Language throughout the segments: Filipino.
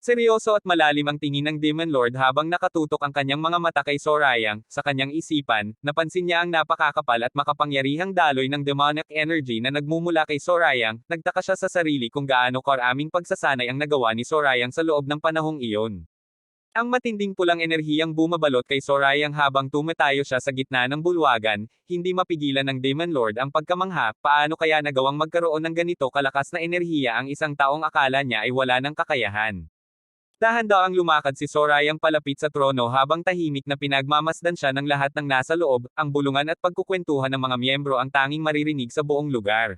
Seryoso at malalim ang tingin ng Demon Lord habang nakatutok ang kanyang mga mata kay Sorayang. Sa kanyang isipan, napansin niya ang napakakapal at makapangyarihang daloy ng demonic energy na nagmumula kay Sorayang. Nagtaka siya sa sarili kung gaano karaming pagsasanay ang nagawa ni Sorayang sa loob ng panahong iyon. Ang matinding pulang enerhiyang bumabalot kay Sorayang habang tumatayo siya sa gitna ng bulwagan, hindi mapigilan ng Demon Lord ang pagkamangha. Paano kaya nagawang magkaroon ng ganito kalakas na enerhiya ang isang taong akala niya ay wala ng kakayahan? Dahan-daang lumakad si Sorayang palapit sa trono habang tahimik na pinagmamasdan siya ng lahat ng nasa loob. Ang bulungan at pagkukwentuhan ng mga miyembro ang tanging maririnig sa buong lugar.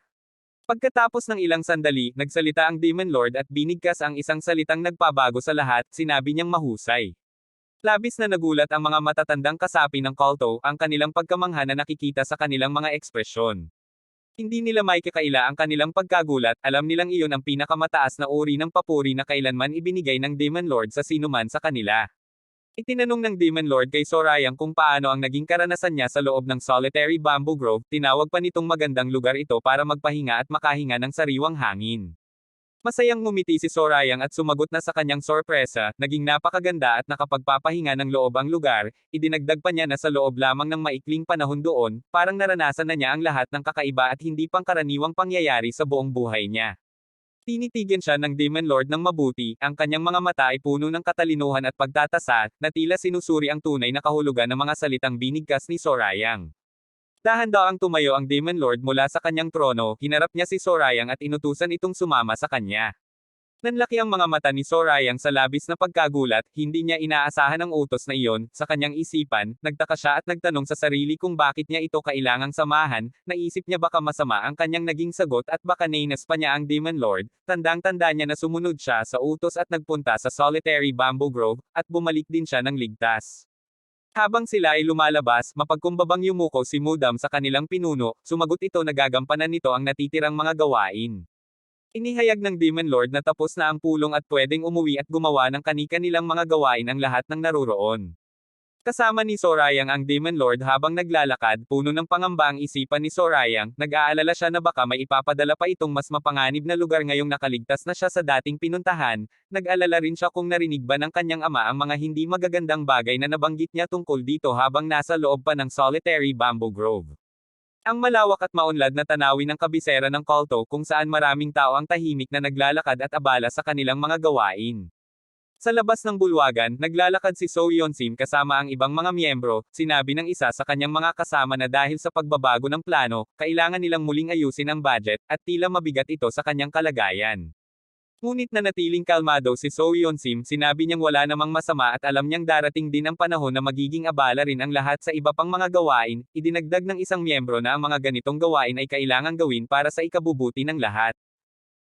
Pagkatapos ng ilang sandali, nagsalita ang Demon Lord at binigkas ang isang salitang nagpabago sa lahat. Sinabi niyang mahusay. Labis na nagulat ang mga matatandang kasapi ng kulto, ang kanilang pagkamangha na nakikita sa kanilang mga ekspresyon. Hindi nila maikakaila ang kanilang pagkagulat, alam nilang iyon ang pinakamataas na uri ng papuri na kailanman ibinigay ng Demon Lord sa sinuman sa kanila. Itinanong ng Demon Lord kay Sorayang kung paano ang naging karanasan niya sa loob ng Solitary Bamboo Grove. Tinawag pa nitong magandang lugar ito para magpahinga at makahinga ng sariwang hangin. Masayang ngumiti si Sorayang at sumagot na sa kanyang sorpresa. Naging napakaganda at nakapagpapahinga ng loob ang lugar. Idinagdag pa niya na sa loob lamang ng maikling panahon doon, parang naranasan na niya ang lahat ng kakaiba at hindi pangkaraniwang pangyayari sa buong buhay niya. Tinitigan siya ng Demon Lord ng mabuti, ang kanyang mga mata ay puno ng katalinuhan at pagtatasa, na tila sinusuri ang tunay na kahulugan ng mga salitang binigkas ni Sorayang. Dahan-daang tumayo ang Demon Lord mula sa kanyang trono, hinarap niya si Sorayang at inutusan itong sumama sa kanya. Nanlaki ang mga mata ni Sorayang sa labis na pagkagulat, hindi niya inaasahan ang utos na iyon. Sa kanyang isipan, nagtaka siya at nagtanong sa sarili kung bakit niya ito kailangang samahan. Naisip niya baka masama ang kanyang naging sagot at baka nainas pa niya ang Demon Lord. Tandang-tanda niya na sumunod siya sa utos at nagpunta sa Solitary Bamboo Grove, at bumalik din siya ng ligtas. Habang sila ay lumalabas, mapagkumbabang yumuko si Mudam sa kanilang pinuno, sumagot ito na gagampanan nito ang natitirang mga gawain. Inihayag ng Demon Lord na tapos na ang pulong at pwedeng umuwi at gumawa ng kani-kanilang mga gawain ang lahat ng naruroon. Kasama ni Sorayang ang Demon Lord habang naglalakad, puno ng pangamba ang isipan ni Sorayang. Nag-aalala siya na baka may ipapadala pa itong mas mapanganib na lugar ngayong nakaligtas na siya sa dating pinuntahan. Nag-alala rin siya kung narinig ba ng kanyang ama ang mga hindi magagandang bagay na nabanggit niya tungkol dito habang nasa loob pa ng Solitary Bamboo Grove. Ang malawak at maunlad na tanawin ng kabisera ng kulto kung saan maraming tao ang tahimik na naglalakad at abala sa kanilang mga gawain. Sa labas ng bulwagan, naglalakad si So Yeon-sim kasama ang ibang mga miyembro. Sinabi ng isa sa kanyang mga kasama na dahil sa pagbabago ng plano, kailangan nilang muling ayusin ang budget, at tila mabigat ito sa kanyang kalagayan. Ngunit nanatiling kalmado si So Yeon-sim, sinabi niyang wala namang masama at alam niyang darating din ang panahon na magiging abala rin ang lahat sa iba pang mga gawain. Idinagdag ng isang miyembro na ang mga ganitong gawain ay kailangang gawin para sa ikabubuti ng lahat.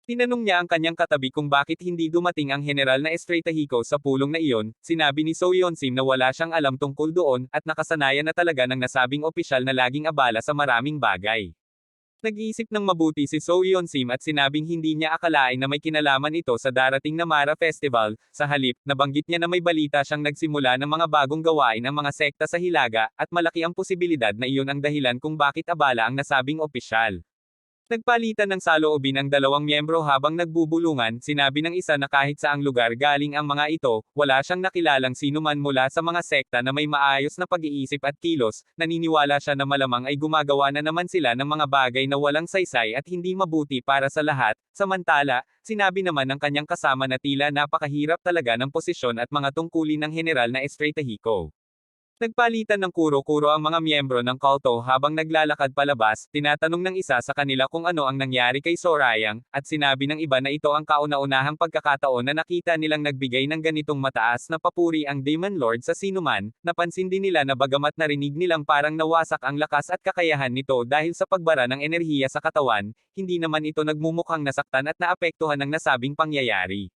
Tinanong niya ang kanyang katabi kung bakit hindi dumating ang General na Estratehico sa pulong na iyon. Sinabi ni So Yeon-sim na wala siyang alam tungkol doon, at nakasanayan na talaga ng nasabing opisyal na laging abala sa maraming bagay. Nag-iisip ng mabuti si So Yeon-sim at sinabing hindi niya akalain na may kinalaman ito sa darating na Mara Festival. Sa halip, nabanggit niya na may balita siyang nagsimula ng mga bagong gawain ang mga sekta sa Hilaga, at malaki ang posibilidad na iyon ang dahilan kung bakit abala ang nasabing opisyal. Nagpalitan ng saloobin ang dalawang miyembro habang nagbubulungan. Sinabi ng isa na kahit saang lugar galing ang mga ito, wala siyang nakilalang sinuman mula sa mga sekta na may maayos na pag-iisip at kilos. Naniniwala siya na malamang ay gumagawa na naman sila ng mga bagay na walang saysay at hindi mabuti para sa lahat. Samantala, sinabi naman ng kanyang kasama na tila napakahirap talaga ng posisyon at mga tungkulin ng General na Estratehico. Nagpalitan ng kuro-kuro ang mga miyembro ng kulto habang naglalakad palabas. Tinatanong ng isa sa kanila kung ano ang nangyari kay Sorayang, at sinabi ng iba na ito ang kauna-unahang pagkakataon na nakita nilang nagbigay ng ganitong mataas na papuri ang Demon Lord sa sinuman. Napansin din nila na bagamat narinig nilang parang nawasak ang lakas at kakayahan nito dahil sa pagbara ng enerhiya sa katawan, hindi naman ito nagmumukhang nasaktan at naapektuhan ng nasabing pangyayari.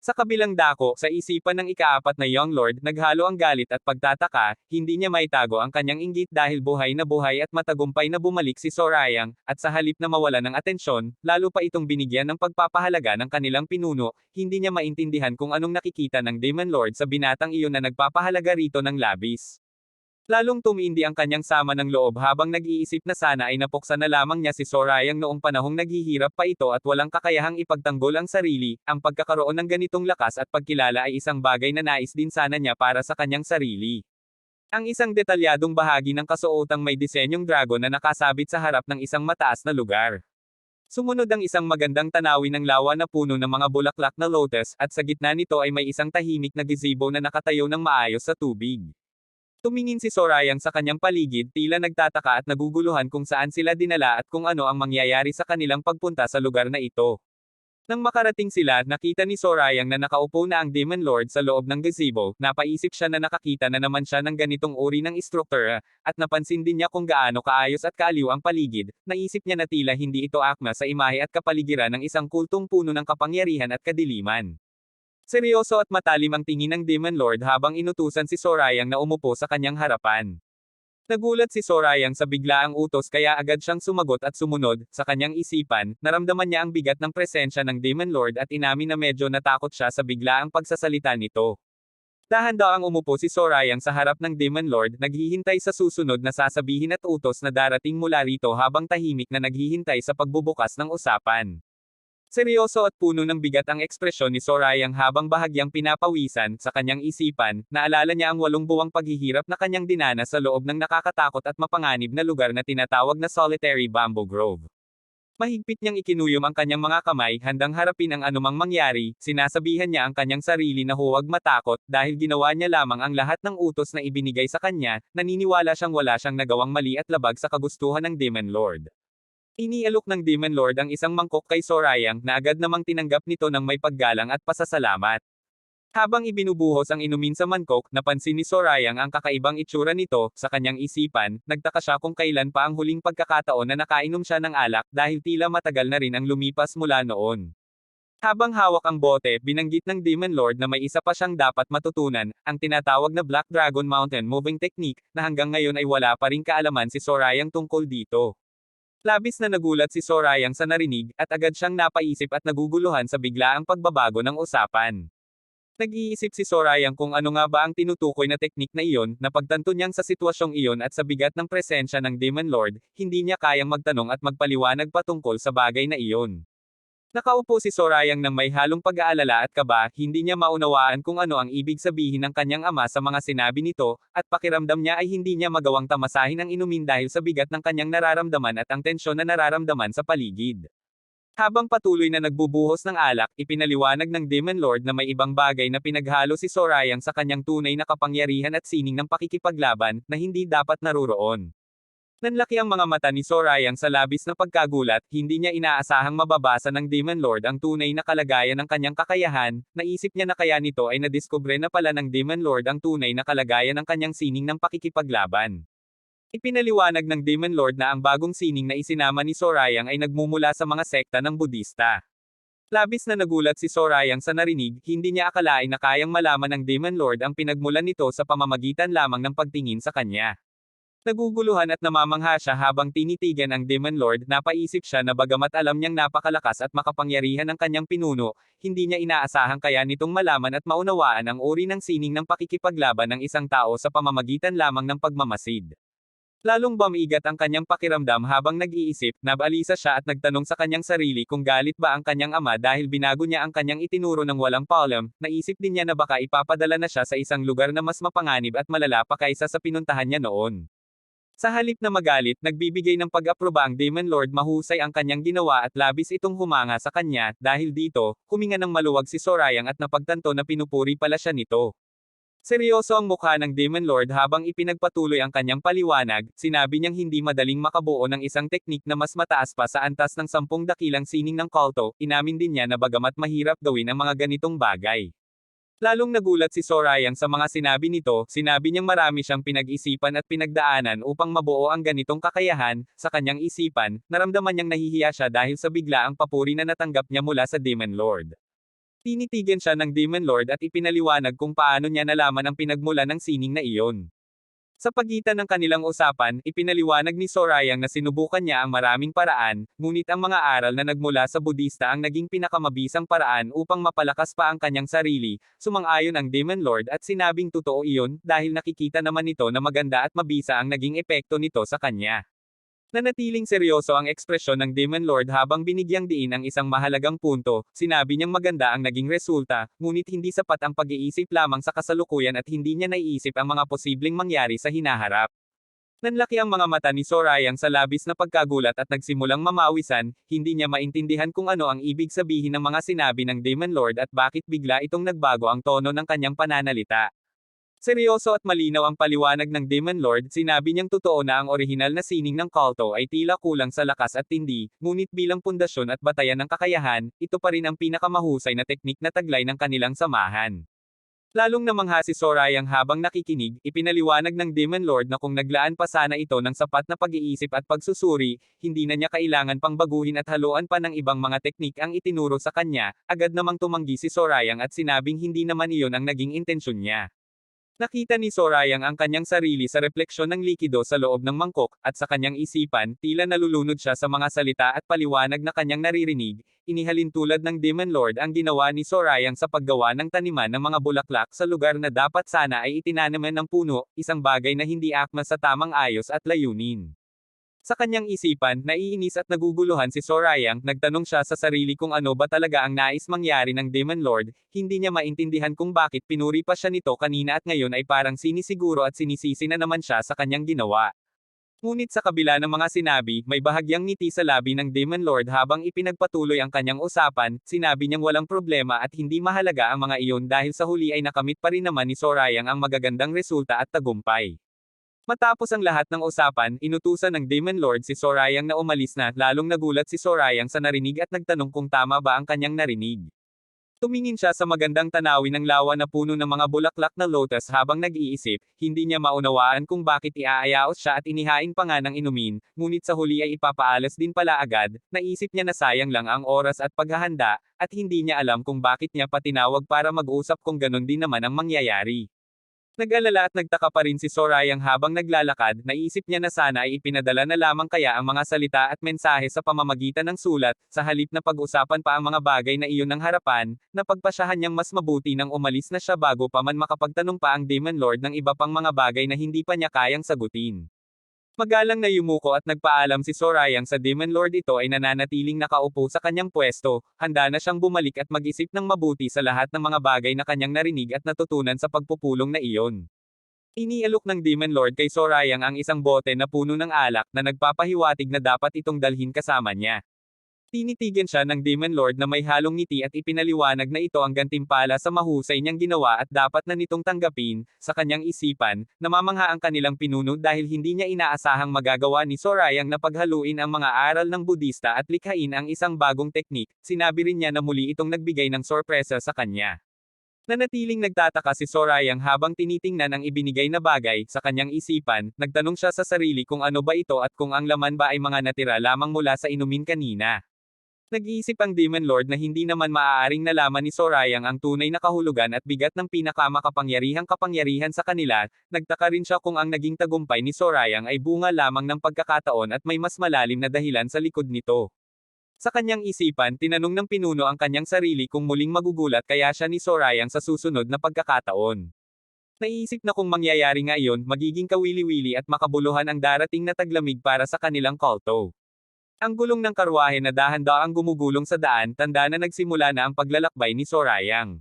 Sa kabilang dako, sa isipan ng ikaapat na Young Lord, naghalo ang galit at pagtataka. Hindi niya maitago ang kanyang inggit dahil buhay na buhay at matagumpay na bumalik si Sorayang, at sa halip na mawala ng atensyon, lalo pa itong binigyan ng pagpapahalaga ng kanilang pinuno. Hindi niya maintindihan kung anong nakikita ng Demon Lord sa binatang iyon na nagpapahalaga rito ng labis. Lalong tumindi ang kanyang sama ng loob habang nag-iisip na sana ay napuksa na lamang niya si Sorayang noong panahong naghihirap pa ito at walang kakayahang ipagtanggol ang sarili. Ang pagkakaroon ng ganitong lakas at pagkilala ay isang bagay na nais din sana niya para sa kanyang sarili. Ang isang detalyadong bahagi ng kasuotang may disenyong dragon na nakasabit sa harap ng isang mataas na lugar. Sumunod ang isang magandang tanawin ng lawa na puno ng mga bulaklak na lotus, at sa gitna nito ay may isang tahimik na gazebo na nakatayo ng maayos sa tubig. Tumingin si Sorayang sa kanyang paligid, tila nagtataka at naguguluhan kung saan sila dinala at kung ano ang mangyayari sa kanilang pagpunta sa lugar na ito. Nang makarating sila, nakita ni Sorayang na nakaupo na ang Demon Lord sa loob ng gazebo. Napaisip siya na nakakita na naman siya ng ganitong uri ng struktura, at napansin din niya kung gaano kaayos at kaaliw ang paligid. Naisip niya na tila hindi ito akma sa imahe at kapaligiran ng isang kultong puno ng kapangyarihan at kadiliman. Seryoso at matalim ang tingin ng Demon Lord habang inutusan si Sorayang na umupo sa kanyang harapan. Nagulat si Sorayang sa biglaang utos kaya agad siyang sumagot at sumunod. Sa kanyang isipan, naramdaman niya ang bigat ng presensya ng Demon Lord at inamin na medyo natakot siya sa biglaang pagsasalita nito. Dahan-daang umupo si Sorayang sa harap ng Demon Lord, naghihintay sa susunod na sasabihin at utos na darating mula rito habang tahimik na naghihintay sa pagbubukas ng usapan. Seryoso at puno ng bigat ang ekspresyon ni Sorayang habang bahagyang pinapawisan. Sa kanyang isipan, naalala niya ang 8 buwang paghihirap na kanyang dinanas sa loob ng nakakatakot at mapanganib na lugar na tinatawag na Solitary Bamboo Grove. Mahigpit niyang ikinuyom ang kanyang mga kamay, handang harapin ang anumang mangyari. Sinasabihan niya ang kanyang sarili na huwag matakot, dahil ginawa niya lamang ang lahat ng utos na ibinigay sa kanya. Naniniwala siyang wala siyang nagawang mali at labag sa kagustuhan ng Demon Lord. Inialok ng Demon Lord ang isang mangkok kay Sorayang na agad namang tinanggap nito ng may paggalang at pasasalamat. Habang ibinubuhos ang inumin sa mangkok, napansin ni Sorayang ang kakaibang itsura nito. Sa kanyang isipan, nagtaka siya kung kailan pa ang huling pagkakataon na nakainom siya ng alak dahil tila matagal na rin ang lumipas mula noon. Habang hawak ang bote, binanggit ng Demon Lord na may isa pa siyang dapat matutunan, ang tinatawag na Black Dragon Mountain Moving Technique, na hanggang ngayon ay wala pa ring kaalaman si Sorayang tungkol dito. Labis na nagulat si Sorayang sa narinig, at agad siyang napaisip at naguguluhan sa biglaang pagbabago ng usapan. Nag-iisip si Sorayang kung ano nga ba ang tinutukoy na teknik na iyon. Napagtanto niyang sa sitwasyong iyon at sa bigat ng presensya ng Demon Lord, hindi niya kayang magtanong at magpaliwanag patungkol sa bagay na iyon. Nakaupo si Sorayang ng may halong pag-aalala at kaba, hindi niya maunawaan kung ano ang ibig sabihin ng kanyang ama sa mga sinabi nito, at pakiramdam niya ay hindi niya magawang tamasahin ang inumin dahil sa bigat ng kanyang nararamdaman at ang tensyon na nararamdaman sa paligid. Habang patuloy na nagbubuhos ng alak, ipinaliwanag ng Demon Lord na may ibang bagay na pinaghalo si Sorayang sa kanyang tunay na kapangyarihan at sining ng pakikipaglaban, na hindi dapat naruroon. Nanlaki ang mga mata ni Sorayang sa labis na pagkagulat, hindi niya inaasahang mababasa ng Demon Lord ang tunay na kalagayan ng kanyang kakayahan. Naisip niya na kaya nito ay nadiskubre na pala ng Demon Lord ang tunay na kalagayan ng kanyang sining ng pakikipaglaban. Ipinaliwanag ng Demon Lord na ang bagong sining na isinama ni Sorayang ay nagmumula sa mga sekta ng Budista. Labis na nagulat si Sorayang sa narinig, hindi niya akalain na kayang malaman ng Demon Lord ang pinagmulan nito sa pamamagitan lamang ng pagtingin sa kanya. Naguguluhan at namamangha siya habang tinitigan ang Demon Lord. Napaisip siya na bagamat alam niyang napakalakas at makapangyarihan ng kanyang pinuno, hindi niya inaasahan kaya nitong malaman at maunawaan ang uri ng sining ng pakikipaglaban ng isang tao sa pamamagitan lamang ng pagmamasid. Lalong bumigat ang kanyang pakiramdam habang nag-iisip, nabalisa siya at nagtanong sa kanyang sarili kung galit ba ang kanyang ama dahil binago niya ang kanyang itinuro ng walang palem. Naisip din niya na baka ipapadala na siya sa isang lugar na mas mapanganib at malala pa kaysa sa pinuntahan niya noon. Sa halip na magalit, nagbibigay ng pag-aproba ang Demon Lord. Mahusay ang kanyang ginawa at labis itong humanga sa kanya. Dahil dito, huminga ng maluwag si Sorayang at napagtanto na pinupuri pala siya nito. Seryoso ang mukha ng Demon Lord habang ipinagpatuloy ang kanyang paliwanag. Sinabi niyang hindi madaling makabuo ng isang teknik na mas mataas pa sa antas ng 10 dakilang sining ng kulto. Inamin din niya na bagamat mahirap gawin ang mga ganitong bagay. Lalong nagulat si Sorayang sa mga sinabi nito. Sinabi niyang marami siyang pinag-isipan at pinagdaanan upang mabuo ang ganitong kakayahan. Sa kanyang isipan, naramdaman niyang nahihiya siya dahil sa biglaang papuri na natanggap niya mula sa Demon Lord. Tinitigan siya ng Demon Lord at ipinaliwanag kung paano niya nalaman ang pinagmula ng sining na iyon. Sa pagitan ng kanilang usapan, ipinaliwanag ni Sorayang na sinubukan niya ang maraming paraan, ngunit ang mga aral na nagmula sa Budista ang naging pinakamabisang paraan upang mapalakas pa ang kanyang sarili, sumang-ayon ang Demon Lord at sinabing totoo iyon dahil nakikita naman nito na maganda at mabisa ang naging epekto nito sa kanya. Nanatiling seryoso ang ekspresyon ng Demon Lord habang binigyang diin ang isang mahalagang punto, sinabi niyang maganda ang naging resulta, ngunit hindi sapat ang pag-iisip lamang sa kasalukuyan at hindi niya naiisip ang mga posibleng mangyari sa hinaharap. Nanlaki ang mga mata ni Sorayang sa labis na pagkagulat at nagsimulang mamawisan, hindi niya maintindihan kung ano ang ibig sabihin ng mga sinabi ng Demon Lord at bakit bigla itong nagbago ang tono ng kanyang pananalita. Seryoso at malinaw ang paliwanag ng Demon Lord, sinabi niyang totoo na ang orihinal na sining ng kulto ay tila kulang sa lakas at tindi, ngunit bilang pundasyon at batayan ng kakayahan, ito pa rin ang pinakamahusay na teknik na taglay ng kanilang samahan. Lalong namangha si Sorayang habang nakikinig, ipinaliwanag ng Demon Lord na kung naglaan pa sana ito ng sapat na pag-iisip at pagsusuri, hindi na niya kailangan pang baguhin at haluan pa ng ibang mga teknik ang itinuro sa kanya, agad namang tumanggi si Sorayang at sinabing hindi naman iyon ang naging intensyon niya. Nakita ni Sorayang ang kanyang sarili sa refleksyon ng likido sa loob ng mangkok, at sa kanyang isipan, tila nalulunod siya sa mga salita at paliwanag na kanyang naririnig, inihalin tulad ng Demon Lord ang ginawa ni Sorayang sa paggawa ng taniman ng mga bulaklak sa lugar na dapat sana ay itinanaman ng puno, isang bagay na hindi akma sa tamang ayos at layunin. Sa kanyang isipan, naiinis at naguguluhan si Sorayang, nagtanong siya sa sarili kung ano ba talaga ang nais mangyari ng Demon Lord, hindi niya maintindihan kung bakit pinuri pa siya nito kanina at ngayon ay parang sinisiguro at sinisisi na naman siya sa kanyang ginawa. Ngunit sa kabila ng mga sinabi, may bahagyang ngiti sa labi ng Demon Lord habang ipinagpatuloy ang kanyang usapan, sinabi niyang walang problema at hindi mahalaga ang mga iyon dahil sa huli ay nakamit pa rin naman ni Sorayang ang magagandang resulta at tagumpay. Matapos ang lahat ng usapan, inutusan ng Demon Lord si Sorayang na umalis na, lalong nagulat si Sorayang sa narinig at nagtanong kung tama ba ang kanyang narinig. Tumingin siya sa magandang tanawin ng lawa na puno ng mga bulaklak na lotus habang nag-iisip, hindi niya maunawaan kung bakit iaayaos siya at inihain pa nga ng inumin, ngunit sa huli ay ipapaalas din pala agad, naisip niya na sayang lang ang oras at paghahanda, at hindi niya alam kung bakit niya patinawag para mag-usap kung ganon din naman ang mangyayari. Nag-alala at nagtaka pa rin si Sorayang habang naglalakad, naisip niya na sana ay ipinadala na lamang kaya ang mga salita at mensahe sa pamamagitan ng sulat, sa halip na pag-usapan pa ang mga bagay na iyon ng harapan, napagpasyahan niyang mas mabuti nang umalis na siya bago pa man makapagtanong pa ang Demon Lord ng iba pang mga bagay na hindi pa niya kayang sagutin. Magalang na yumuko at nagpaalam si Sorayang sa Demon Lord, ito ay nananatiling nakaupo sa kanyang pwesto, handa na siyang bumalik at mag-isip ng mabuti sa lahat ng mga bagay na kanyang narinig at natutunan sa pagpupulong na iyon. Inialok ng Demon Lord kay Sorayang ang isang bote na puno ng alak na nagpapahiwatig na dapat itong dalhin kasama niya. Tinitigan siya ng Demon Lord na may halong ngiti at ipinaliwanag na ito ang gantimpala sa mahusay niyang ginawa at dapat na nitong tanggapin, sa kanyang isipan, namamangha ang kanilang pinuno dahil hindi niya inaasahang magagawa ni Sorayang na paghaluin ang mga aral ng Budista at likhain ang isang bagong teknik, sinabi rin niya na muli itong nagbigay ng sorpresa sa kanya. Nanatiling nagtataka si Sorayang habang tinitingnan ang ibinigay na bagay, sa kanyang isipan, nagtanong siya sa sarili kung ano ba ito at kung ang laman ba ay mga natira lamang mula sa inumin kanina. Nag-iisip ang Demon Lord na hindi naman maaaring nalaman ni Sorayang ang tunay na kahulugan at bigat ng pinakamakapangyarihang kapangyarihan sa kanila, nagtaka rin siya kung ang naging tagumpay ni Sorayang ay bunga lamang ng pagkakataon at may mas malalim na dahilan sa likod nito. Sa kanyang isipan, tinanong ng pinuno ang kanyang sarili kung muling magugulat kaya siya ni Sorayang sa susunod na pagkakataon. Naiisip na kung mangyayari nga iyon, magiging kawili-wili at makabuluhan ang darating na taglamig para sa kanilang kulto. Ang gulong ng karwahe na dahan-daang gumugulong sa daan, tanda na nagsimula na ang paglalakbay ni Sorayang.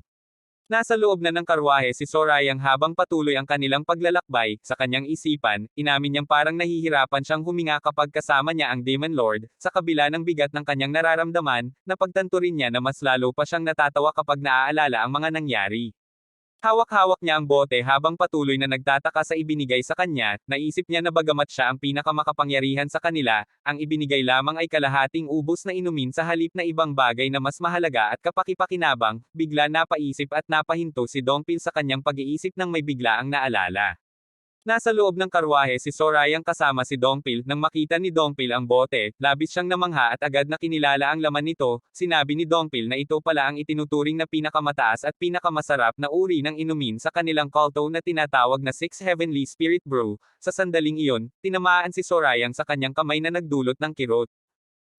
Nasa loob na ng karwahe si Sorayang habang patuloy ang kanilang paglalakbay, sa kanyang isipan, inamin niyang parang nahihirapan siyang huminga kapag kasama niya ang Demon Lord, sa kabila ng bigat ng kanyang nararamdaman, napagtanto rin niya na mas lalo pa siyang natatawa kapag naaalala ang mga nangyari. Hawak-hawak niya ang bote habang patuloy na nagtataka sa ibinigay sa kanya, naisip niya na bagamat siya ang pinakamakapangyarihan sa kanila, ang ibinigay lamang ay kalahating ubos na inumin sa halip na ibang bagay na mas mahalaga at kapakipakinabang, bigla napaisip at napahinto si Dongpil sa kanyang pag-iisip nang may biglaang naalala. Nasa loob ng karwahe si Sorayang kasama si Dongpil. Nang makita ni Dongpil ang bote, labis siyang namangha at agad na kinilala ang laman nito. Sinabi ni Dongpil na ito pala ang itinuturing na pinakamataas at pinakamasarap na uri ng inumin sa kanilang kulto na tinatawag na Six Heavenly Spirit Brew. Sa sandaling iyon, tinamaan si Sorayang sa kanyang kamay na nagdulot ng kirot.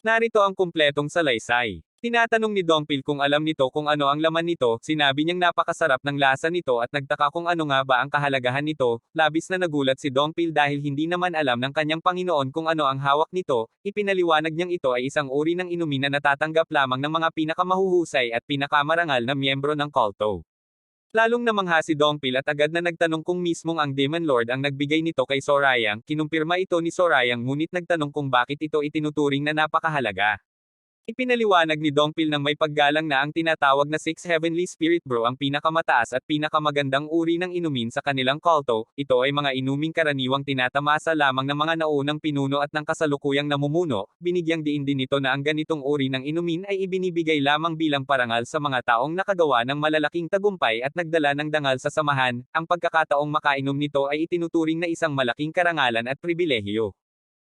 Narito ang kumpletong salaysay. Tinatanong ni Dongpil kung alam nito kung ano ang laman nito, sinabi niyang napakasarap ng lasa nito at nagtaka kung ano nga ba ang kahalagahan nito. Labis na nagulat si Dongpil dahil hindi naman alam ng kanyang Panginoon kung ano ang hawak nito. Ipinaliwanag niyang ito ay isang uri ng inumin na natatanggap lamang ng mga pinakamahuhusay at pinakamarangal na miyembro ng kulto. Lalong namangha si Dongpil at agad na nagtanong kung mismong ang Demon Lord ang nagbigay nito kay Sorayang. Kinumpirma ito ni Sorayang ngunit nagtanong kung bakit ito itinuturing na napakahalaga. Ipinaliwanag ni Dongpil ng may paggalang na ang tinatawag na Six Heavenly Spirit Brew ang pinakamataas at pinakamagandang uri ng inumin sa kanilang kulto. Ito ay mga inuming karaniwang tinatamasa lamang ng mga naunang pinuno at ng kasalukuyang namumuno. Binigyang diin din nito na ang ganitong uri ng inumin ay ibinibigay lamang bilang parangal sa mga taong nakagawa ng malalaking tagumpay at nagdala ng dangal sa samahan. Ang pagkakataong makainom nito ay itinuturing na isang malaking karangalan at pribilehiyo.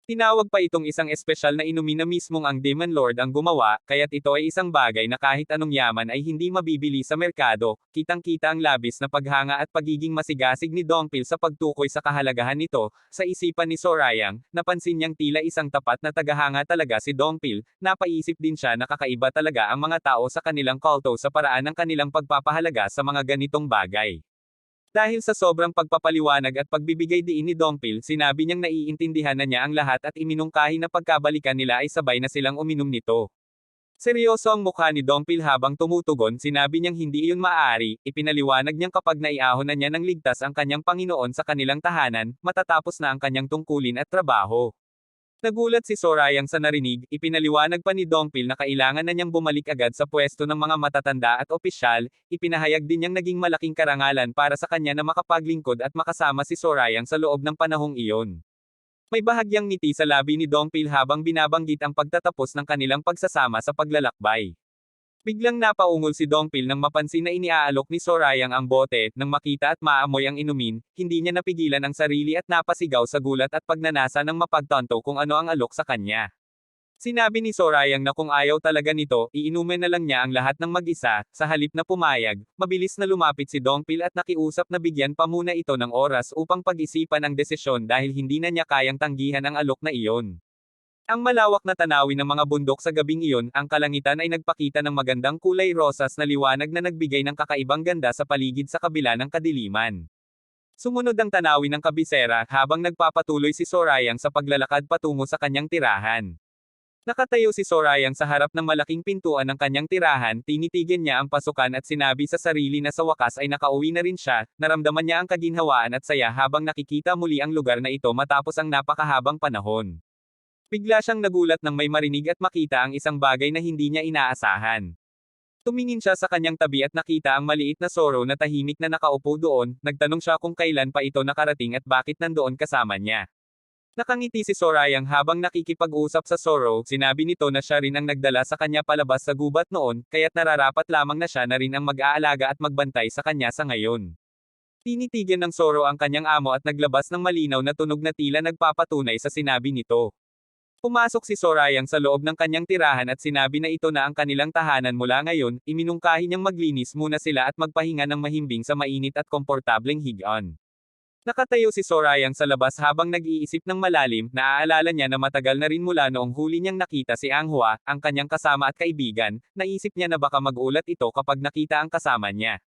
Tinawag pa itong isang espesyal na inumin na mismong ang Demon Lord ang gumawa, kaya't ito ay isang bagay na kahit anong yaman ay hindi mabibili sa merkado. Kitang-kita ang labis na paghanga at pagiging masigasig ni Dongpil sa pagtukoy sa kahalagahan nito. Sa isipan ni Sorayang, napansin niyang tila isang tapat na tagahanga talaga si Dongpil. Napaisip din siya na kakaiba talaga ang mga tao sa kanilang kulto sa paraan ng kanilang pagpapahalaga sa mga ganitong bagay. Dahil sa sobrang pagpapaliwanag at pagbibigay diin ni Dongpil, sinabi niyang naiintindihan na niya ang lahat at iminungkahi na pagkabalikan nila ay sabay na silang uminom nito. Seryoso ang mukha ni Dongpil habang tumutugon, sinabi niyang hindi iyon maaari. Ipinaliwanag niyang kapag naiahon na niya ng ligtas ang kanyang Panginoon sa kanilang tahanan, matatapos na ang kanyang tungkulin at trabaho. Nagulat si Sorayang sa narinig. Ipinaliwanag pa ni Dongpil na kailangan na niyang bumalik agad sa pwesto ng mga matatanda at opisyal. Ipinahayag din niyang naging malaking karangalan para sa kanya na makapaglingkod at makasama si Sorayang sa loob ng panahong iyon. May bahagyang ngiti sa labi ni Dongpil habang binabanggit ang pagtatapos ng kanilang pagsasama sa paglalakbay. Biglang napaungol si Dongpil nang mapansin na iniaalok ni Sorayang ang bote. Nang makita at maamoy ang inumin, hindi niya napigilan ang sarili at napasigaw sa gulat at pagnanasa ng mapagtanto kung ano ang alok sa kanya. Sinabi ni Sorayang na kung ayaw talaga nito, iinumin na lang niya ang lahat ng mag-isa. Sa halip na pumayag, mabilis na lumapit si Dongpil at nakiusap na bigyan pa muna ito ng oras upang pag-isipan ang desisyon dahil hindi na niya kayang tanggihan ang alok na iyon. Ang malawak na tanawin ng mga bundok sa gabing iyon, ang kalangitan ay nagpakita ng magandang kulay rosas na liwanag na nagbigay ng kakaibang ganda sa paligid sa kabila ng kadiliman. Sumunod ang tanawin ng kabisera, habang nagpapatuloy si Sorayang sa paglalakad patungo sa kanyang tirahan. Nakatayo si Sorayang sa harap ng malaking pintuan ng kanyang tirahan, tinitigan niya ang pasukan at sinabi sa sarili na sa wakas ay nakauwi na rin siya. Naramdaman niya ang kaginhawaan at saya habang nakikita muli ang lugar na ito matapos ang napakahabang panahon. Bigla siyang nagulat nang may marinig at makita ang isang bagay na hindi niya inaasahan. Tumingin siya sa kanyang tabi at nakita ang maliit na Soro na tahimik na nakaupo doon. Nagtanong siya kung kailan pa ito nakarating at bakit nandoon kasama niya. Nakangiti si Sorayang habang nakikipag-usap sa Soro. Sinabi nito na siya rin ang nagdala sa kanya palabas sa gubat noon, kaya't nararapat lamang na siya na rin ang mag-aalaga at magbantay sa kanya sa ngayon. Tinitigan ng Soro ang kanyang amo at naglabas ng malinaw na tunog na tila nagpapatunay sa sinabi nito. Pumasok si Sorayang sa loob ng kanyang tirahan at sinabi na ito na ang kanilang tahanan mula ngayon. Iminungkahi niyang maglinis muna sila at magpahinga ng mahimbing sa mainit at komportableng higaan. Nakatayo si Sorayang sa labas habang nag-iisip ng malalim. Naaalala niya na matagal na rin mula noong huli niyang nakita si Anghua, ang kanyang kasama at kaibigan. Naisip niya na baka magulat ito kapag nakita ang kasama niya.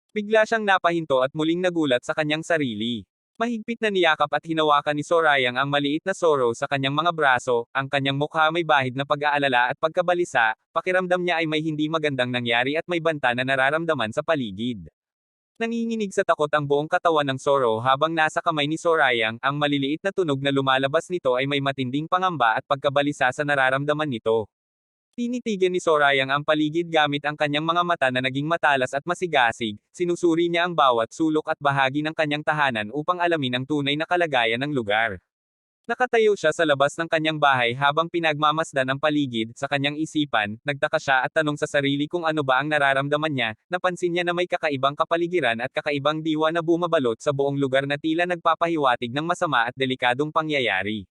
Bigla siyang napahinto at muling nagulat sa kanyang sarili. Mahigpit na niyakap at hinawakan ni Sorayang ang maliit na Soro sa kanyang mga braso. Ang kanyang mukha may bahid na pag-aalala at pagkabalisa. Pakiramdam niya ay may hindi magandang nangyari at may banta na nararamdaman sa paligid. Nanginginig sa takot ang buong katawan ng Soro habang nasa kamay ni Sorayang. Ang maliliit na tunog na lumalabas nito ay may matinding pangamba at pagkabalisa sa nararamdaman nito. Tinitigan ni Sorayang ang paligid gamit ang kanyang mga mata na naging matalas at masigasig. Sinusuri niya ang bawat sulok at bahagi ng kanyang tahanan upang alamin ang tunay na kalagayan ng lugar. Nakatayo siya sa labas ng kanyang bahay habang pinagmamasdan ang paligid, sa kanyang isipan, nagtaka siya at tanong sa sarili kung ano ba ang nararamdaman niya, napansin niya na may kakaibang kapaligiran at kakaibang diwa na bumabalot sa buong lugar na tila nagpapahiwatig ng masama at delikadong pangyayari.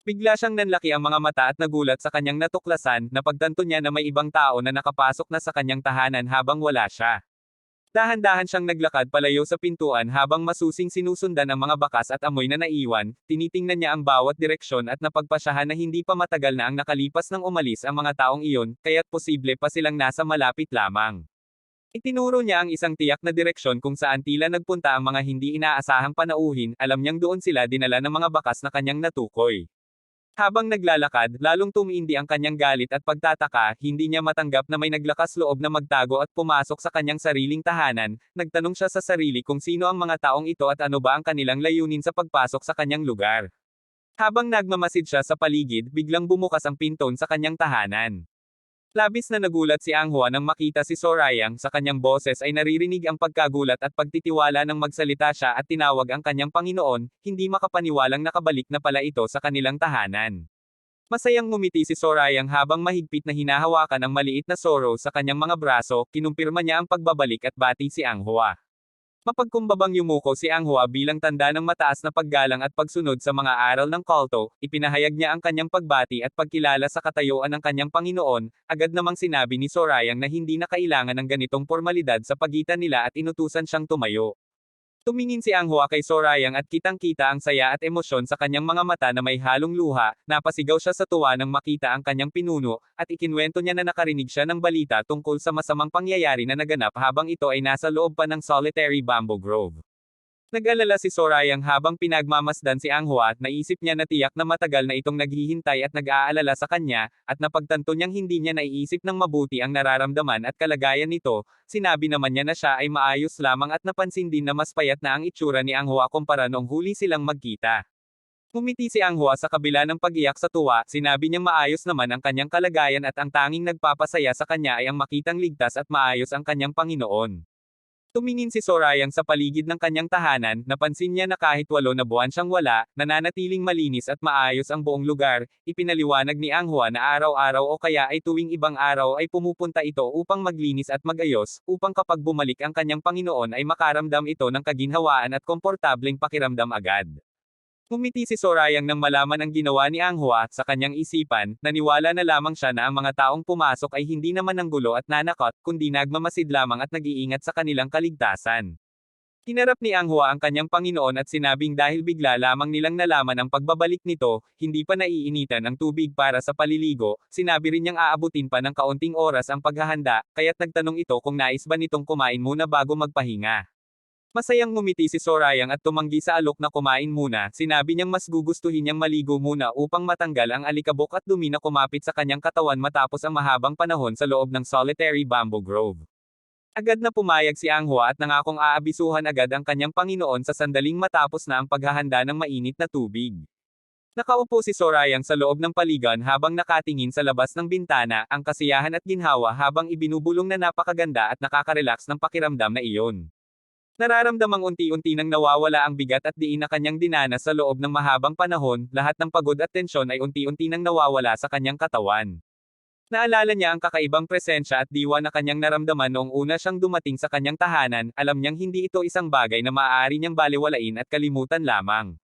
Bigla siyang nanlaki ang mga mata at nagulat sa kanyang natuklasan, napagtanto niya na may ibang tao na nakapasok na sa kanyang tahanan habang wala siya. Dahan-dahan siyang naglakad palayo sa pintuan habang masusing sinusundan ang mga bakas at amoy na naiwan, tinitingnan niya ang bawat direksyon at napagpasyahan na hindi pa matagal na ang nakalipas nang umalis ang mga taong iyon, kaya't posible pa silang nasa malapit lamang. Itinuro niya ang isang tiyak na direksyon kung saan tila nagpunta ang mga hindi inaasahang panauhin, alam niyang doon sila dinala ng mga bakas na kanyang natukoy. Habang naglalakad, lalong tumiindi ang kanyang galit at pagtataka, hindi niya matanggap na may naglakas loob na magtago at pumasok sa kanyang sariling tahanan, nagtanong siya sa sarili kung sino ang mga taong ito at ano ba ang kanilang layunin sa pagpasok sa kanyang lugar. Habang nagmamasid siya sa paligid, biglang bumukas ang pinton sa kanyang tahanan. Labis na nagulat si Anghua nang makita si Sorayang, sa kanyang boses ay naririnig ang pagkagulat at pagtitiwala nang magsalita siya at tinawag ang kanyang Panginoon, hindi makapaniwalang nakabalik na pala ito sa kanilang tahanan. Masayang ngumiti si Sorayang habang mahigpit na hinahawakan ang maliit na Soro sa kanyang mga braso, kinumpirma niya ang pagbabalik at bati si Anghua. Mapagkumbabang yumuko si Anghua bilang tanda ng mataas na paggalang at pagsunod sa mga aral ng kulto, ipinahayag niya ang kanyang pagbati at pagkilala sa katayuan ng kanyang Panginoon, agad namang sinabi ni Sorayang na hindi na kailangan ng ganitong formalidad sa pagitan nila at inutusan siyang tumayo. Tumingin si Anghua kay Sorayang at kitang-kita ang saya at emosyon sa kanyang mga mata na may halong luha, napasigaw siya sa tuwa nang makita ang kanyang pinuno, at ikinwento niya na nakarinig siya ng balita tungkol sa masamang pangyayari na naganap habang ito ay nasa loob pa ng solitary bamboo grove. Nag-alala si Sorayang habang pinagmamasdan si Anghua at naisip niya na tiyak na matagal na itong naghihintay at nag-aalala sa kanya, at napagtanto niyang hindi niya naiisip ng mabuti ang nararamdaman at kalagayan nito, sinabi naman niya na siya ay maayos lamang at napansin din na mas payat na ang itsura ni Anghua kumpara noong huli silang magkita. Ngumiti si Anghua sa kabila ng pag-iyak sa tuwa, sinabi niyang maayos naman ang kanyang kalagayan at ang tanging nagpapasaya sa kanya ay ang makitang ligtas at maayos ang kanyang Panginoon. Tumingin si Sorayang sa paligid ng kanyang tahanan, napansin niya na kahit 8 na buwan siyang wala, nananatiling malinis at maayos ang buong lugar, ipinaliwanag ni Anghua na araw-araw o kaya ay tuwing ibang araw ay pumupunta ito upang maglinis at magayos, upang kapag bumalik ang kanyang Panginoon ay makaramdam ito ng kaginhawaan at komportableng pakiramdam agad. Ngumiti si Sorayang nang malaman ang ginawa ni Anghua, sa kanyang isipan, naniwala na lamang siya na ang mga taong pumasok ay hindi naman nanggulo at nanakot, kundi nagmamasid lamang at nag-iingat sa kanilang kaligtasan. Hinarap ni Anghua ang kanyang Panginoon at sinabing dahil bigla lamang nilang nalaman ang pagbabalik nito, hindi pa naiinitan ang tubig para sa paliligo, sinabi rin niyang aabutin pa ng kaunting oras ang paghahanda, kaya't nagtanong ito kung nais ba nitong kumain muna bago magpahinga. Masayang ngumiti si Sorayang at tumanggi sa alok na kumain muna, sinabi niyang mas gugustuhin niyang maligo muna upang matanggal ang alikabok at dumi na kumapit sa kanyang katawan matapos ang mahabang panahon sa loob ng solitary bamboo grove. Agad na pumayag si Anghua at nangakong aabisuhan agad ang kanyang Panginoon sa sandaling matapos na ang paghahanda ng mainit na tubig. Nakaupo si Sorayang sa loob ng paligan habang nakatingin sa labas ng bintana, ang kasiyahan at ginhawa habang ibinubulong na napakaganda at nakaka-relax ng pakiramdam na iyon. Nararamdamang unti-unti nang nawawala ang bigat at diin na kanyang dinanas sa loob ng mahabang panahon, lahat ng pagod at tensyon ay unti-unti nang nawawala sa kanyang katawan. Naalala niya ang kakaibang presensya at diwa na kanyang naramdaman noong una siyang dumating sa kanyang tahanan, alam niyang hindi ito isang bagay na maaari niyang balewalain at kalimutan lamang.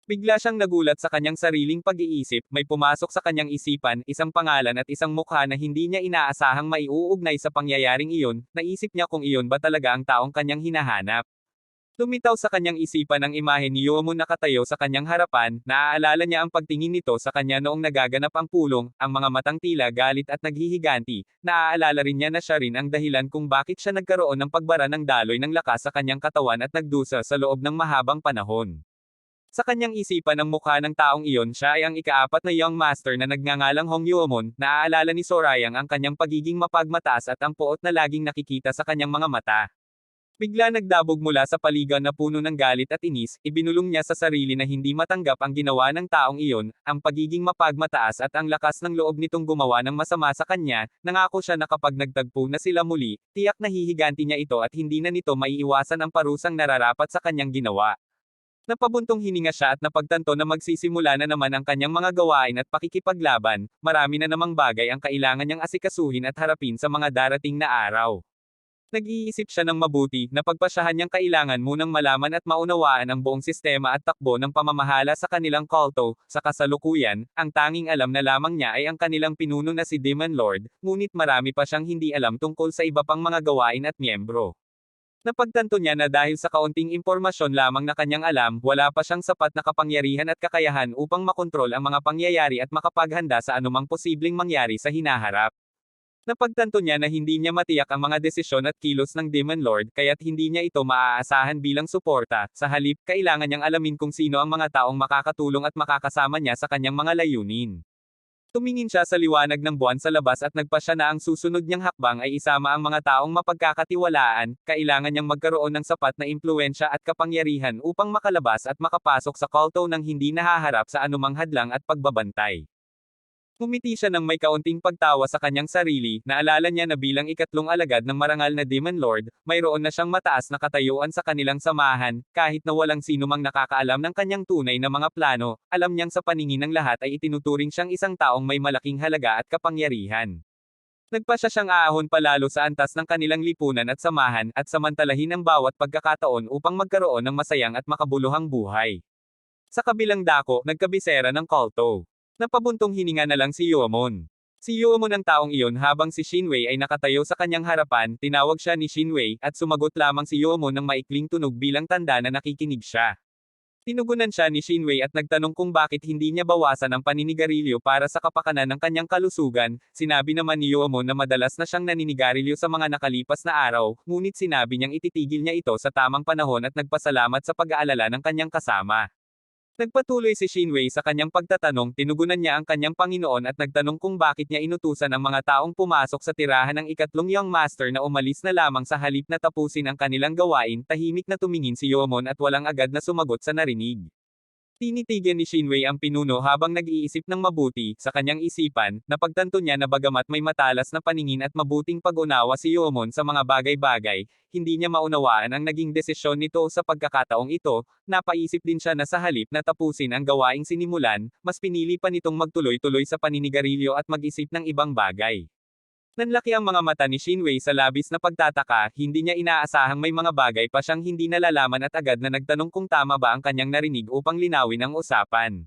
Bigla siyang nagulat sa kanyang sariling pag-iisip, may pumasok sa kanyang isipan, isang pangalan at isang mukha na hindi niya inaasahang maiuugnay sa pangyayaring iyon, naisip niya kung iyon ba talaga ang taong kanyang hinahanap. Lumitaw sa kanyang isipan ang imahe ni Yomo nakatayo sa kanyang harapan, naaalala niya ang pagtingin nito sa kanya noong nagaganap ang pulong, ang mga matang tila galit at naghihiganti, naaalala rin niya na siya rin ang dahilan kung bakit siya nagkaroon ng pagbara ng daloy ng lakas sa kanyang katawan at nagdusa sa loob ng mahabang panahon. Sa kanyang isipan ang mukha ng taong iyon siya ay ang ika-4 na young master na nagngangalang Hong Yuomon, naaalala ni Sorayang ang kanyang pagiging mapagmataas at ang puot na laging nakikita sa kanyang mga mata. Bigla nagdabog mula sa paligan na puno ng galit at inis, ibinulong niya sa sarili na hindi matanggap ang ginawa ng taong iyon, ang pagiging mapagmataas at ang lakas ng loob nitong gumawa ng masama sa kanya, nangako siya na kapag nagtagpo na sila muli, tiyak na hihiganti niya ito at hindi na nito maiiwasan ang parusang nararapat sa kanyang ginawa. Napabuntong hininga siya at napagtanto na magsisimula na naman ang kanyang mga gawain at pakikipaglaban, marami na namang bagay ang kailangan niyang asikasuhin at harapin sa mga darating na araw. Nag-iisip siya ng mabuti, na pagpasyahan niyang kailangan munang malaman at maunawaan ang buong sistema at takbo ng pamamahala sa kanilang kulto. Sa kasalukuyan, ang tanging alam na lamang niya ay ang kanilang pinuno na si Demon Lord, ngunit marami pa siyang hindi alam tungkol sa iba pang mga gawain at miyembro. Napagtanto niya na dahil sa kaunting impormasyon lamang na kanyang alam, wala pa siyang sapat na kapangyarihan at kakayahan upang makontrol ang mga pangyayari at makapaghanda sa anumang posibleng mangyari sa hinaharap. Napagtanto niya na hindi niya matiyak ang mga desisyon at kilos ng Demon Lord, kaya't hindi niya ito maaasahan bilang suporta. Sa halip, kailangan niyang alamin kung sino ang mga taong makakatulong at makakasama niya sa kanyang mga layunin. Tumingin siya sa liwanag ng buwan sa labas at nagpasya na ang susunod niyang hakbang ay isama ang mga taong mapagkakatiwalaan. Kailangan niyang magkaroon ng sapat na impluwensya at kapangyarihan upang makalabas at makapasok sa kulto nang hindi nahaharap sa anumang hadlang at pagbabantay. Ngumiti siya ng may kaunting pagtawa sa kanyang sarili, naalala niya na bilang ikatlong alagad ng marangal na Demon Lord, mayroon na siyang mataas na katayuan sa kanilang samahan, kahit na walang sino mang nakakaalam ng kanyang tunay na mga plano, alam niyang sa paningin ng lahat ay itinuturing siyang isang taong may malaking halaga at kapangyarihan. Nagpasya siyang aahon palalo sa antas ng kanilang lipunan at samahan, at samantalahin ang bawat pagkakataon upang magkaroon ng masayang at makabuluhang buhay. Sa kabilang dako, nagkabisera ng kulto. Napabuntong hininga na lang si Yuamon. Si Yuamon ang taong iyon habang si Shinwei ay nakatayo sa kanyang harapan, tinawag siya ni Shinwei, at sumagot lamang si Yuamon ng maikling tunog bilang tanda na nakikinig siya. Tinugunan siya ni Shinwei at nagtanong kung bakit hindi niya bawasan ang paninigarilyo para sa kapakanan ng kanyang kalusugan. Sinabi naman ni Yuamon na madalas na siyang naninigarilyo sa mga nakalipas na araw, ngunit sinabi niyang ititigil niya ito sa tamang panahon at nagpasalamat sa pag-aalala ng kanyang kasama. Nagpatuloy si Shinwei sa kanyang pagtatanong, tinugunan niya ang kanyang Panginoon at nagtanong kung bakit niya inutusan ang mga taong pumasok sa tirahan ng ikatlong Young Master na umalis na lamang sa halip na tapusin ang kanilang gawain. Tahimik na tumingin si Yuamon at walang agad na sumagot sa narinig. Tinitigan ni Shinwei ang pinuno habang nag-iisip ng mabuti. Sa kanyang isipan, napagtanto niya na bagamat may matalas na paningin at mabuting pag-unawa si Yuamon sa mga bagay-bagay, hindi niya maunawaan ang naging desisyon nito sa pagkakataong ito. Napaisip din siya na sa halip na tapusin ang gawaing sinimulan, mas pinili pa nitong magtuloy-tuloy sa paninigarilyo at mag-isip ng ibang bagay. Nanlaki ang mga mata ni Shinwei sa labis na pagtataka, hindi niya inaasahang may mga bagay pa siyang hindi nalalaman at agad na nagtanong kung tama ba ang kanyang narinig upang linawin ang usapan.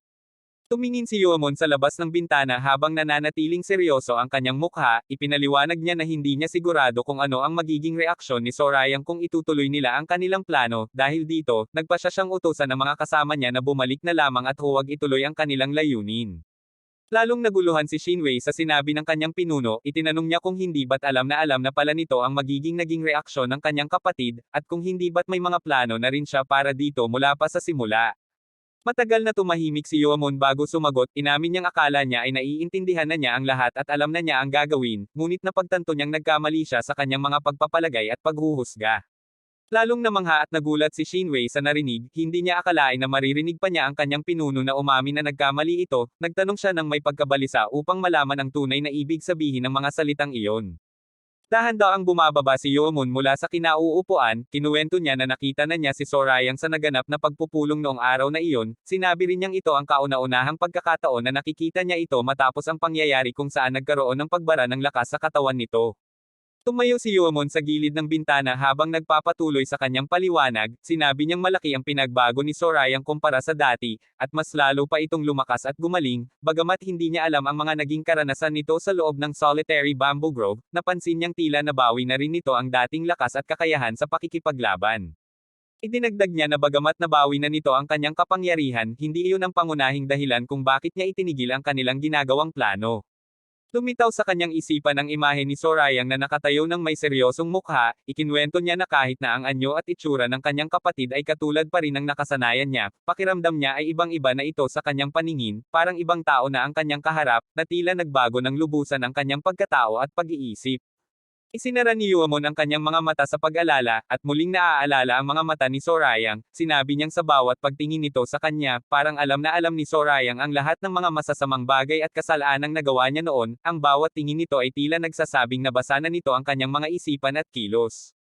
Tumingin si Yuamon sa labas ng bintana habang nananatiling seryoso ang kanyang mukha, ipinaliwanag niya na hindi niya sigurado kung ano ang magiging reaksyon ni Sorayang kung itutuloy nila ang kanilang plano. Dahil dito, nagpasya siyang utusan ng mga kasama niya na bumalik na lamang at huwag ituloy ang kanilang layunin. Lalong naguluhan si Shinwei sa sinabi ng kanyang pinuno, itinanong niya kung hindi ba't alam na pala nito ang magiging naging reaksyon ng kanyang kapatid, at kung hindi ba't may mga plano na rin siya para dito mula pa sa simula. Matagal na tumahimik si Yuamon bago sumagot, inamin niyang akala niya ay naiintindihan na niya ang lahat at alam na niya ang gagawin, ngunit napagtanto niyang nagkamali siya sa kanyang mga pagpapalagay at paghuhusga. Lalong namangha at nagulat si Shinwei sa narinig, hindi niya akalain na maririnig pa niya ang kanyang pinuno na umamin na nagkamali ito. Nagtanong siya ng may pagkabalisa upang malaman ang tunay na ibig sabihin ng mga salitang iyon. Dahan-dahang bumababa si Yuamon mula sa kinauupuan, kinuwento niya na nakita na niya si Sorayang sa naganap na pagpupulong noong araw na iyon. Sinabi rin niyang ito ang kauna-unahang pagkakataon na nakikita niya ito matapos ang pangyayari kung saan nagkaroon ng pagbara ng lakas sa katawan nito. Tumayo si Yuamon sa gilid ng bintana habang nagpapatuloy sa kanyang paliwanag, sinabi niyang malaki ang pinagbago ni Sorayang kumpara sa dati, at mas lalo pa itong lumakas at gumaling, bagamat hindi niya alam ang mga naging karanasan nito sa loob ng solitary bamboo grove, napansin niyang tila nabawi na rin nito ang dating lakas at kakayahan sa pakikipaglaban. Idinagdag niya na bagamat nabawi na nito ang kanyang kapangyarihan, hindi iyon ang pangunahing dahilan kung bakit niya itinigil ang kanilang ginagawang plano. Lumitaw sa kanyang isipan ang imahe ni Sorayang na nakatayo ng may seryosong mukha, ikinwento niya na kahit na ang anyo at itsura ng kanyang kapatid ay katulad pa rin ng nakasanayan niya, pakiramdam niya ay ibang-iba na ito sa kanyang paningin, parang ibang tao na ang kanyang kaharap, na tila nagbago ng lubusan ang kanyang pagkatao at pag-iisip. Isinara ni Yuamon ang kanyang mga mata sa pag-alala, at muling naaalala ang mga mata ni Sorayang. Sinabi niyang sa bawat pagtingin nito sa kanya, parang alam na alam ni Sorayang ang lahat ng mga masasamang bagay at kasalaanang nagawa niya noon. Ang bawat tingin nito ay tila nagsasabing nabasa na nito ang kanyang mga isipan at kilos.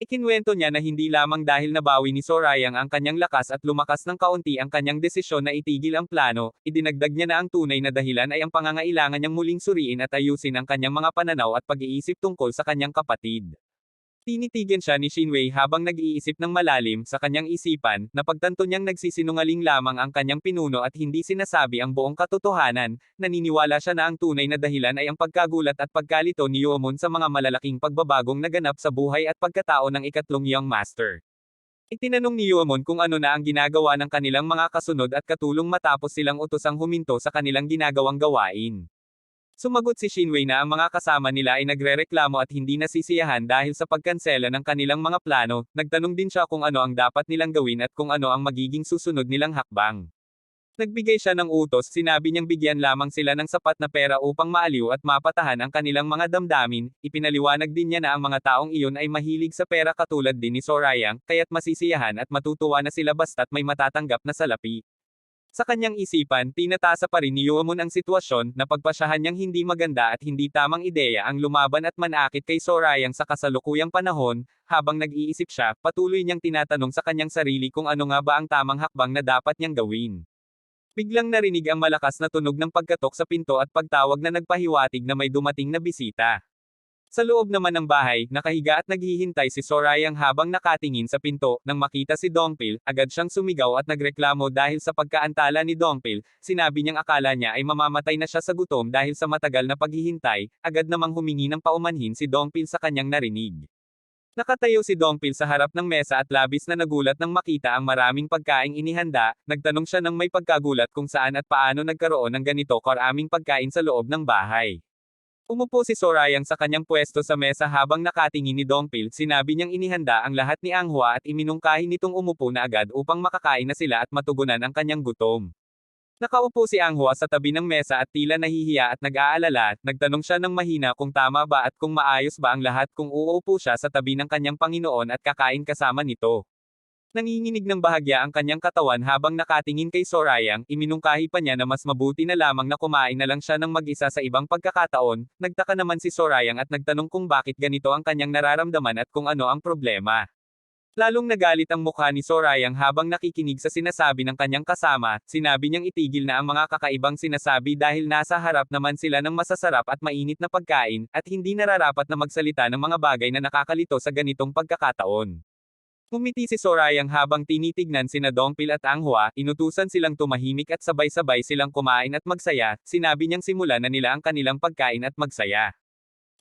Ikinuwento niya na hindi lamang dahil nabawi ni Sorayang ang kanyang lakas at lumakas ng kaunti ang kanyang desisyon na itigil ang plano, idinagdag niya na ang tunay na dahilan ay ang pangangailangan niyang muling suriin at ayusin ang kanyang mga pananaw at pag-iisip tungkol sa kanyang kapatid. Tinitigan siya ni Shinwei habang nag-iisip ng malalim sa kanyang isipan, napagtanto niyang nagsisinungaling lamang ang kanyang pinuno at hindi sinasabi ang buong katotohanan, naniniwala siya na ang tunay na dahilan ay ang pagkagulat at pagkalito ni Yuomon sa mga malalaking pagbabagong naganap sa buhay at pagkatao ng ikatlong Young Master. Itinanong ni Yuomon kung ano na ang ginagawa ng kanilang mga kasunod at katulong matapos silang utosang huminto sa kanilang ginagawang gawain. Sumagot si Shinwei na ang mga kasama nila ay nagrereklamo at hindi nasisiyahan dahil sa pagkansela ng kanilang mga plano, nagtanong din siya kung ano ang dapat nilang gawin at kung ano ang magiging susunod nilang hakbang. Nagbigay siya ng utos, sinabi niyang bigyan lamang sila ng sapat na pera upang maaliw at mapatahan ang kanilang mga damdamin, ipinaliwanag din niya na ang mga taong iyon ay mahilig sa pera katulad din ni Sorayang, kaya't masisiyahan at matutuwa na sila basta't may matatanggap na salapi. Sa kanyang isipan, tinatasa pa rin ni Yuomon ang sitwasyon, na pagpasyahan niyang hindi maganda at hindi tamang ideya ang lumaban at manakit kay Sorayang sa kasalukuyang panahon, habang nag-iisip siya, patuloy niyang tinatanong sa kanyang sarili kung ano nga ba ang tamang hakbang na dapat niyang gawin. Biglang narinig ang malakas na tunog ng pagkatok sa pinto at pagtawag na nagpahiwatig na may dumating na bisita. Sa loob naman ng bahay, nakahiga at naghihintay si Sorayang habang nakatingin sa pinto, nang makita si Dongpil, agad siyang sumigaw at nagreklamo dahil sa pagkaantala ni Dongpil, sinabi niyang akala niya ay mamamatay na siya sa gutom dahil sa matagal na paghihintay, agad namang humingi ng paumanhin si Dongpil sa kanyang narinig. Nakatayo si Dongpil sa harap ng mesa at labis na nagulat nang makita ang maraming pagkaing inihanda, nagtanong siya ng may pagkagulat kung saan at paano nagkaroon ng ganito karaming pagkain sa loob ng bahay. Umupo si Sorayang sa kanyang pwesto sa mesa habang nakatingin ni Dongpil, sinabi niyang inihanda ang lahat ni Anghua at iminungkahi nitong umupo na agad upang makakain na sila at matugunan ang kanyang gutom. Nakaupo si Anghua sa tabi ng mesa at tila nahihiya at nag-aalala, nagtanong siya ng mahina kung tama ba at kung maayos ba ang lahat kung uupo siya sa tabi ng kanyang Panginoon at kakain kasama nito. Nanginginig ng bahagya ang kanyang katawan habang nakatingin kay Sorayang, iminungkahi pa niya na mas mabuti na lamang na kumain na lang siya ng mag-isa sa ibang pagkakataon, nagtaka naman si Sorayang at nagtanong kung bakit ganito ang kanyang nararamdaman at kung ano ang problema. Lalong nagalit ang mukha ni Sorayang habang nakikinig sa sinasabi ng kanyang kasama, sinabi niyang itigil na ang mga kakaibang sinasabi dahil nasa harap naman sila ng masasarap at mainit na pagkain, at hindi nararapat na magsalita ng mga bagay na nakakalito sa ganitong pagkakataon. Ngumiti si Sorayang habang tinitignan sina Dongpil at Anghua, inutusan silang tumahimik at sabay-sabay silang kumain at magsaya, sinabi niyang simulan na nila ang kanilang pagkain at magsaya.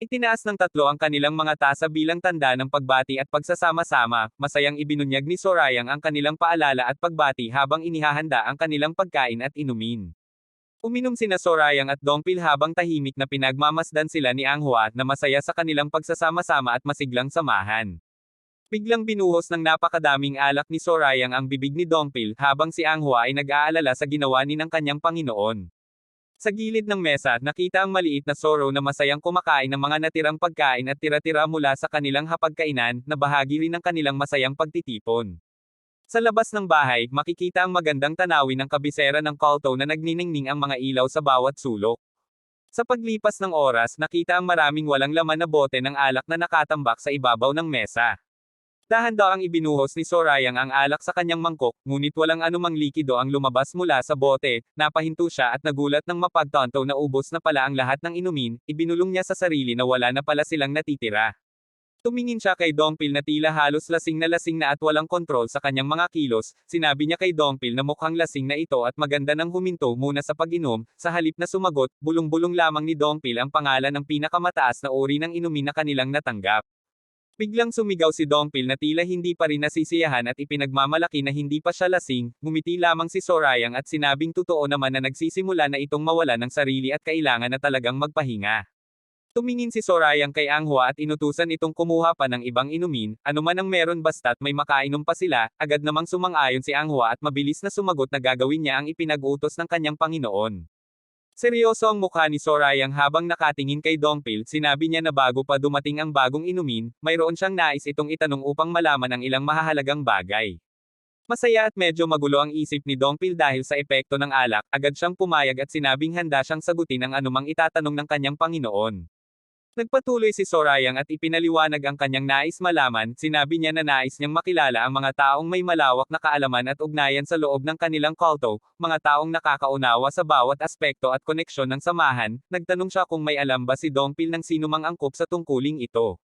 Itinaas ng tatlo ang kanilang mga tasa bilang tanda ng pagbati at pagsasama-sama, masayang ibinunyag ni Sorayang ang kanilang paalala at pagbati habang inihahanda ang kanilang pagkain at inumin. Uminom sina Sorayang at Dongpil habang tahimik na pinagmamasdan sila ni Anghua na masaya sa kanilang pagsasama-sama at masiglang samahan. Biglang binuhos ng napakadaming alak ni Sorayang ang bibig ni Dongpil habang si Anghua ay nag-aalala sa ginawa ni ng kanyang Panginoon. Sa gilid ng mesa, nakita ang maliit na Soro na masayang kumakain ng mga natirang pagkain at tira-tira mula sa kanilang hapagkainan, na bahagi rin ng kanilang masayang pagtitipon. Sa labas ng bahay, makikita ang magandang tanawin ng kabisera ng Kalto na nagniningning ang mga ilaw sa bawat sulok. Sa paglipas ng oras, nakita ang maraming walang laman na bote ng alak na nakatambak sa ibabaw ng mesa. Dahan-daang ibinuhos ni Sorayang ang alak sa kanyang mangkok, ngunit walang anumang likido ang lumabas mula sa bote, napahinto siya at nagulat nang mapagtanto na ubos na pala ang lahat ng inumin, ibinulong niya sa sarili na wala na pala silang natitira. Tumingin siya kay Dongpil na tila halos lasing na at walang kontrol sa kanyang mga kilos, sinabi niya kay Dongpil na mukhang lasing na ito at maganda nang huminto muna sa pag-inom, sa halip na sumagot, bulong-bulong lamang ni Dongpil ang pangalan ng pinakamataas na uri ng inumin na kanilang natanggap. Biglang sumigaw si Dongpil na tila hindi pa rin nasisiyahan at ipinagmamalaki na hindi pa siya lasing, ngumiti lamang si Sorayang at sinabing totoo naman na nagsisimula na itong mawala ng sarili at kailangan na talagang magpahinga. Tumingin si Sorayang kay Anghua at inutusan itong kumuha pa ng ibang inumin, anuman ang meron basta't may makainom pa sila, agad namang sumang-ayon si Anghua at mabilis na sumagot na gagawin niya ang ipinag-utos ng kanyang Panginoon. Seryoso ang mukha ni Sorayang habang nakatingin kay Dongpil, sinabi niya na bago pa dumating ang bagong inumin, mayroon siyang nais itong itanong upang malaman ang ilang mahahalagang bagay. Masaya at medyo magulo ang isip ni Dongpil dahil sa epekto ng alak, agad siyang pumayag at sinabing handa siyang sagutin ang anumang itatanong ng kanyang Panginoon. Nagpatuloy si Sorayang at ipinaliwanag ang kanyang nais malaman, sinabi niya na nais niyang makilala ang mga taong may malawak na kaalaman at ugnayan sa loob ng kanilang kulto, mga taong nakakaunawa sa bawat aspekto at koneksyon ng samahan. Nagtanong siya kung may alam ba si Dongpil ng sinumang angkop sa tungkuling ito.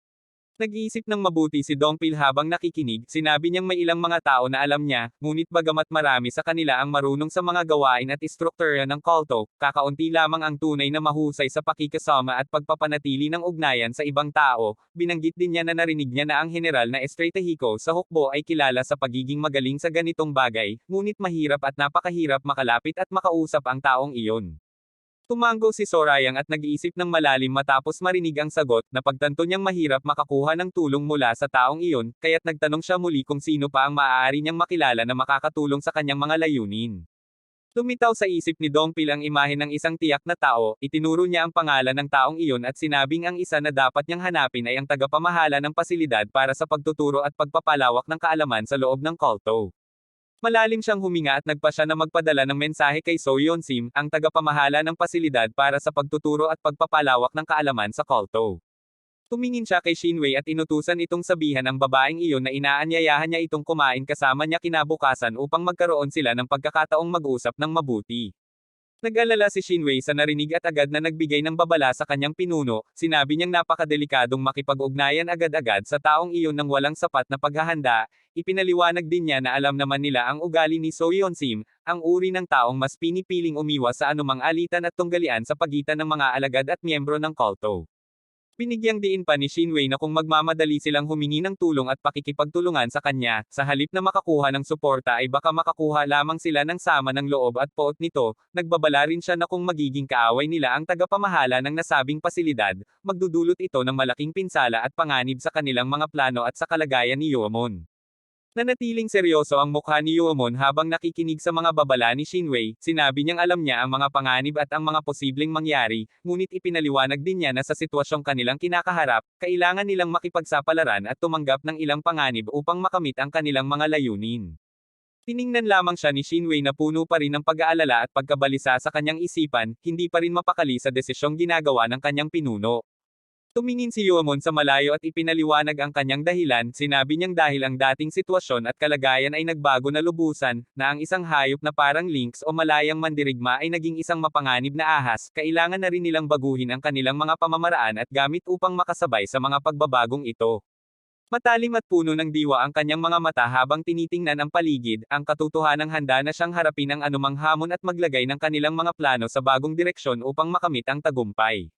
Nag-iisip ng mabuti si Dongpil habang nakikinig, sinabi niyang may ilang mga tao na alam niya, ngunit bagamat marami sa kanila ang marunong sa mga gawain at istruktura ng kulto, kakaunti lamang ang tunay na mahusay sa pakikasama at pagpapanatili ng ugnayan sa ibang tao. Binanggit din niya na narinig niya na ang general na estratehiko sa hukbo ay kilala sa pagiging magaling sa ganitong bagay, ngunit mahirap at napakahirap makalapit at makausap ang taong iyon. Tumango si Sorayang at nag-iisip ng malalim matapos marinig ang sagot, na pagtanto niyang mahirap makakuha ng tulong mula sa taong iyon, kaya't nagtanong siya muli kung sino pa ang maaari niyang makilala na makakatulong sa kanyang mga layunin. Lumitaw sa isip ni Dongpil ang imahe ng isang tiyak na tao, itinuro niya ang pangalan ng taong iyon at sinabing ang isa na dapat niyang hanapin ay ang tagapamahala ng pasilidad para sa pagtuturo at pagpapalawak ng kaalaman sa loob ng kulto. Malalim siyang huminga at nagpa siya na magpadala ng mensahe kay So Yeon-sim, ang tagapamahala ng pasilidad para sa pagtuturo at pagpapalawak ng kaalaman sa kulto. Tumingin siya kay Shinwei at inutusan itong sabihan ang babaeng iyon na inaanyayahan niya itong kumain kasama niya kinabukasan upang magkaroon sila ng pagkakataong mag-usap ng mabuti. Nag-alala si Shinwei sa narinig at agad na nagbigay ng babala sa kanyang pinuno, sinabi niyang napakadelikadong makipag-ugnayan agad-agad sa taong iyon ng walang sapat na paghahanda. Ipinaliwanag din niya na alam naman nila ang ugali ni So Yeon-sim, ang uri ng taong mas pinipiling umiwas sa anumang alitan at tunggalian sa pagitan ng mga alagad at miyembro ng kulto. Binigyang diin pa ni Shinwei na kung magmamadali silang humingi ng tulong at pakikipagtulungan sa kanya, sa halip na makakuha ng suporta ay baka makakuha lamang sila ng sama ng loob at poot nito. Nagbabala rin siya na kung magiging kaaway nila ang tagapamahala ng nasabing pasilidad, magdudulot ito ng malaking pinsala at panganib sa kanilang mga plano at sa kalagayan ni Yoamon. Nanatiling seryoso ang mukha ni Yoamon habang nakikinig sa mga babala ni Shinwei, sinabi niyang alam niya ang mga panganib at ang mga posibleng mangyari, ngunit ipinaliwanag din niya na sa sitwasyong kanilang kinakaharap, kailangan nilang makipagsapalaran at tumanggap ng ilang panganib upang makamit ang kanilang mga layunin. Tiningnan lamang siya ni Shinwei na puno pa rin ng pag-aalala at pagkabalisa sa kanyang isipan, hindi pa rin mapakali sa desisyong ginagawa ng kanyang pinuno. Tumingin si Yoamon sa malayo at ipinaliwanag ang kanyang dahilan, sinabi niyang dahil ang dating sitwasyon at kalagayan ay nagbago na lubusan, na ang isang hayop na parang lynx o malayang mandirigma ay naging isang mapanganib na ahas, kailangan na rin nilang baguhin ang kanilang mga pamamaraan at gamit upang makasabay sa mga pagbabagong ito. Matalim at puno ng diwa ang kanyang mga mata habang tinitingnan ang paligid, ang katotohanang handa na siyang harapin ang anumang hamon at maglagay ng kanilang mga plano sa bagong direksyon upang makamit ang tagumpay.